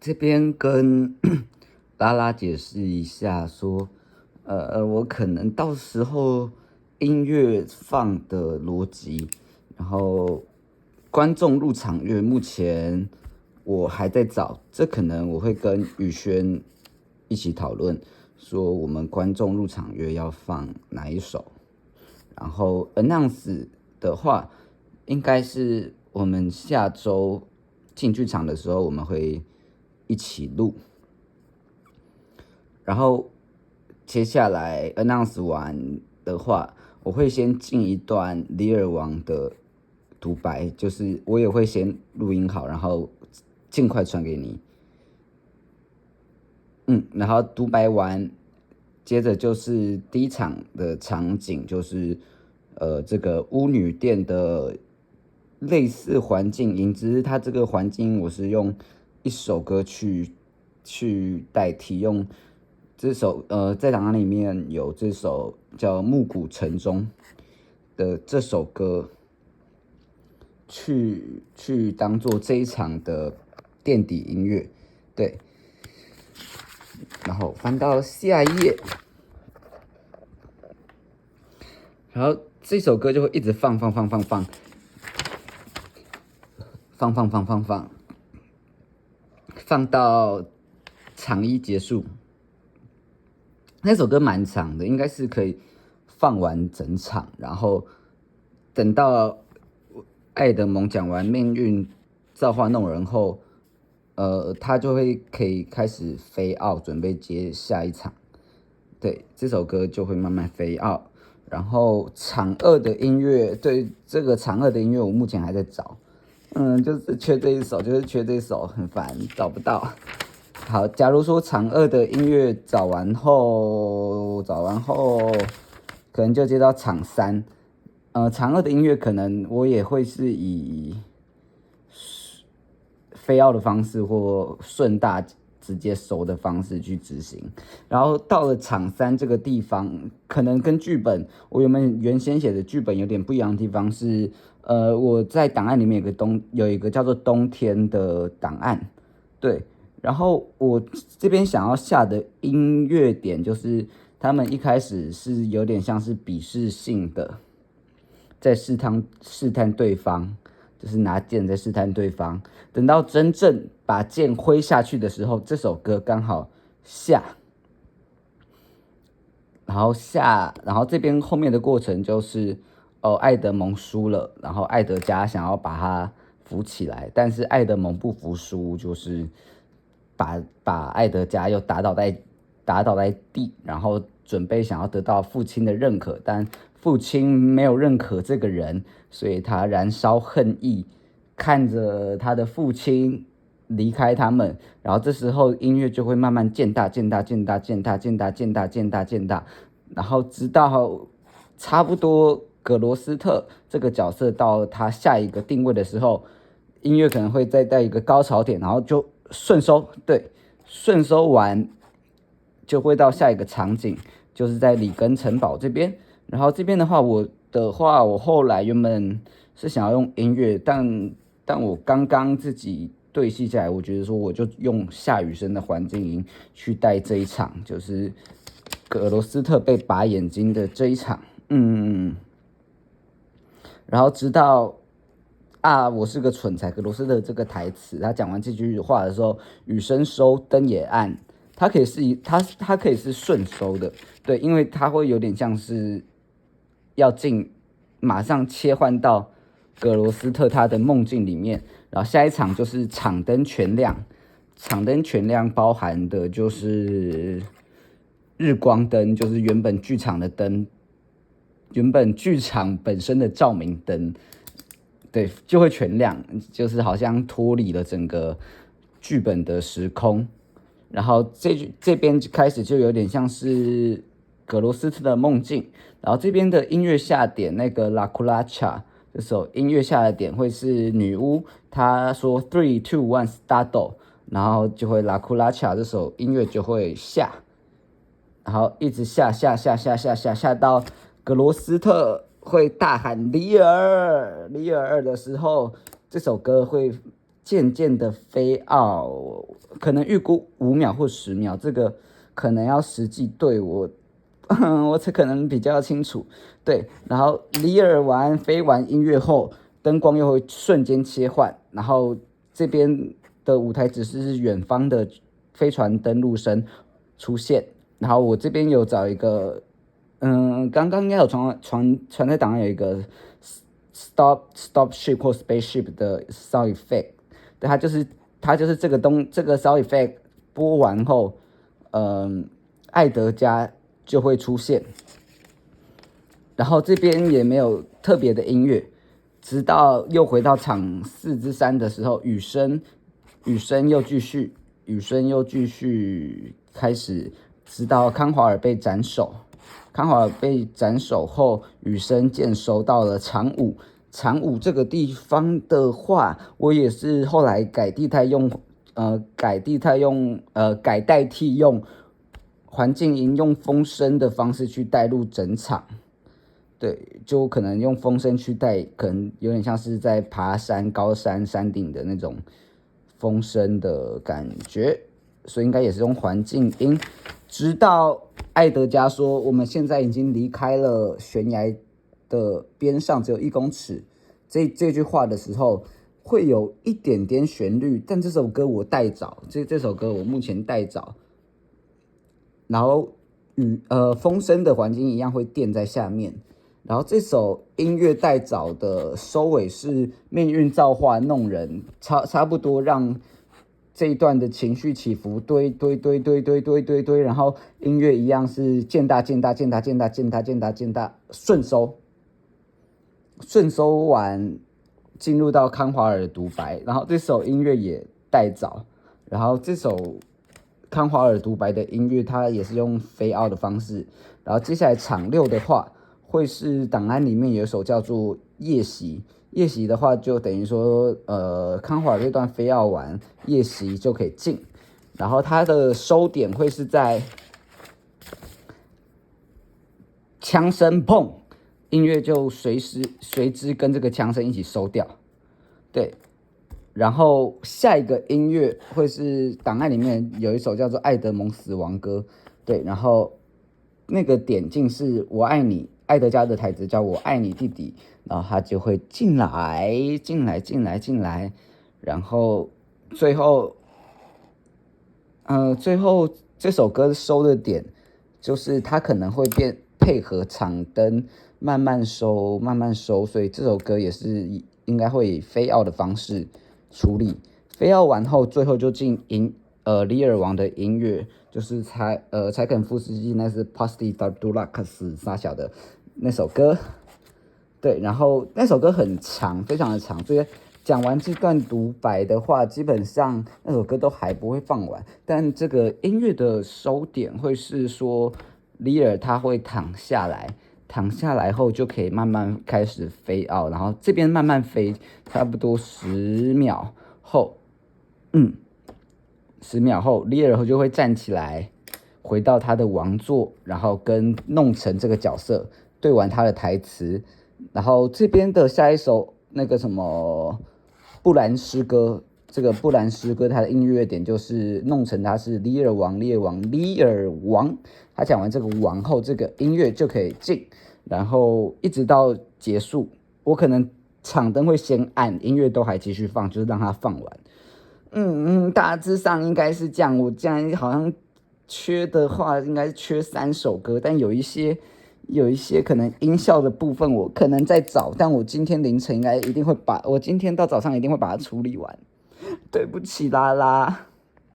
这边跟拉拉解释一下说，我可能到时候音乐放的逻辑，然后观众入场乐目前我还在找，这可能我会跟宇轩一起讨论，说我们观众入场乐要放哪一首，然后 announce 的话，应该是我们下周进剧场的时候我们会一起录，然后接下来 announce 完的话，我会先进一段李尔王的独白，就是我也会先录音好，然后尽快传给你。然后独白完，接着就是第一场的场景，就是这个巫女店的类似环境音，只是它这个环境我是用一首歌去代替，用这首在档案里面有这首叫《暮鼓晨钟》的这首歌去当做这一场的垫底音乐，对。然后翻到下一页，然后这首歌就会一直放到场一结束。那首歌蛮长的，应该是可以放完整场，然后等到爱德蒙讲完命运造化弄人后，他就会可以开始飞out，准备接下一场。对，这首歌就会慢慢飞out。然后场二的音乐，对，这个场二的音乐我目前还在找，就是缺这一首，很烦，找不到。好，假如说场二的音乐找完后，可能就接到场三。场二的音乐可能我也会是以飞奥的方式或顺大直接收的方式去执行，然后到了场三这个地方，可能跟剧本我原先写的剧本有点不一样的地方是，我在档案里面有一个叫做冬天的档案，对，然后我这边想要下的音乐点就是他们一开始是有点像是鄙视性的，在试探对方。就是拿剑在试探对方，等到真正把剑挥下去的时候，这首歌刚好下，然后这边后面的过程就是，爱德蒙输了，然后艾德加想要把他扶起来，但是爱德蒙不服输，就是把艾德加又打倒在地，然后准备想要得到父亲的认可，但父亲没有认可这个人，所以他燃烧恨意，看着他的父亲离开他们，然后这时候音乐就会慢慢渐大，然后直到差不多葛罗斯特这个角色到他下一个定位的时候，音乐可能会再到一个高潮点，然后就顺收，对，顺收完就会到下一个场景，就是在里根城堡这边。然后这边的话，我后来原本是想要用音乐，但我刚刚自己对戏下来，我觉得说我就用下雨声的环境音去带这一场，就是葛罗斯特被拔眼睛的这一场，然后直到我是个蠢材，葛罗斯特这个台词，他讲完这句话的时候，雨声收，灯也暗，它可以是顺收的，对，因为它会有点像是要马上切换到葛罗斯特他的梦境里面，然后下一场就是场灯全亮，场灯全亮包含的就是日光灯，就是原本剧场的灯，原本剧场本身的照明灯，对，就会全亮，就是好像脱离了整个剧本的时空。然后这边开始就有点像是葛罗斯特的梦境，然后这边的音乐下点那个拉库拉恰这首音乐下的点会是女巫，她说 3, 2, 1 start， 然后就会拉库拉恰这首音乐就会下，然后一直下到葛罗斯特会大喊里尔二的时候，这首歌会渐渐的飞奥，可能预估5秒或10秒，这个可能要实际对我我才可能比较清楚。对，然后里尔完飞完音乐后，灯光又会瞬间切换，然后这边的舞台指示是远方的飞船登陆声出现，然后我这边有找一个，刚刚应该有传在档案有一个 stop ship 或 spaceship 的 sound effect， 对，它就是这个sound effect 播完后，艾德加就会出现，然后这边也没有特别的音乐，直到又回到场4之3的时候，雨声又继续开始，直到康华尔被斩首。康华尔被斩首后，雨声渐收到了场5。场5这个地方的话，我也是后来改代替用环境音用风声的方式去带入整场。对，就可能用风声去带，可能有点像是在爬山、高山山顶的那种风声的感觉，所以应该也是用环境音。直到艾德加说我们现在已经离开了悬崖的边上，只有1公尺，这句话的时候会有一点点旋律，但这首歌我代找，这首歌我目前代找，然后风声的环境一样会垫在下面。然后这首音乐代找的收尾是命运造化弄人，差不多让这一段的情绪起伏堆，然后音乐一样是渐大，顺收完，进入到康华尔的独白，然后这首音乐也代找，然后这首康华尔独白的音乐它也是用飞奥的方式，然后接下来场6的话。会是档案里面有一首叫做夜袭，夜袭的话就等于说，康华尔这段飞奥完，夜袭就可以进，然后它的收点会是在枪声砰，音乐就随之跟这个枪声一起收掉，对，然后下一个音乐会是档案里面有一首叫做《爱德蒙死亡歌》，对，然后那个点进是我爱你。艾德加的台词叫我爱你弟弟，然后他就会进来，然后最后这首歌收的点就是他可能会配合场灯慢慢收，所以这首歌也是应该会以飞奥的方式处理。飞奥完后，最后就进里尔王的音乐，就是柴肯夫斯基那是 Pasti Dulux 啥小的那首歌，对，然后那首歌很长，非常的长，所以讲完这段独白的话，基本上那首歌都还不会放完。但这个音乐的收点会是说，里尔他会躺下来后就可以慢慢开始飞奥，然后这边慢慢飞，差不多10秒后，10秒后，里尔就会站起来，回到他的王座，然后跟弄成这个角色对完他的台词，然后这边的下一首那个什么布兰诗歌，这个布兰诗歌它的音乐点就是弄成它是里尔王，他讲完这个王后，这个音乐就可以进，然后一直到结束，我可能场灯会先暗，音乐都还继续放，就是让它放完。大致上应该是这样。我这样好像缺的话，应该是缺3首歌，但有一些可能音效的部分，我可能在找，但我今天凌晨我今天到早上一定会把它处理完。对不起啦啦。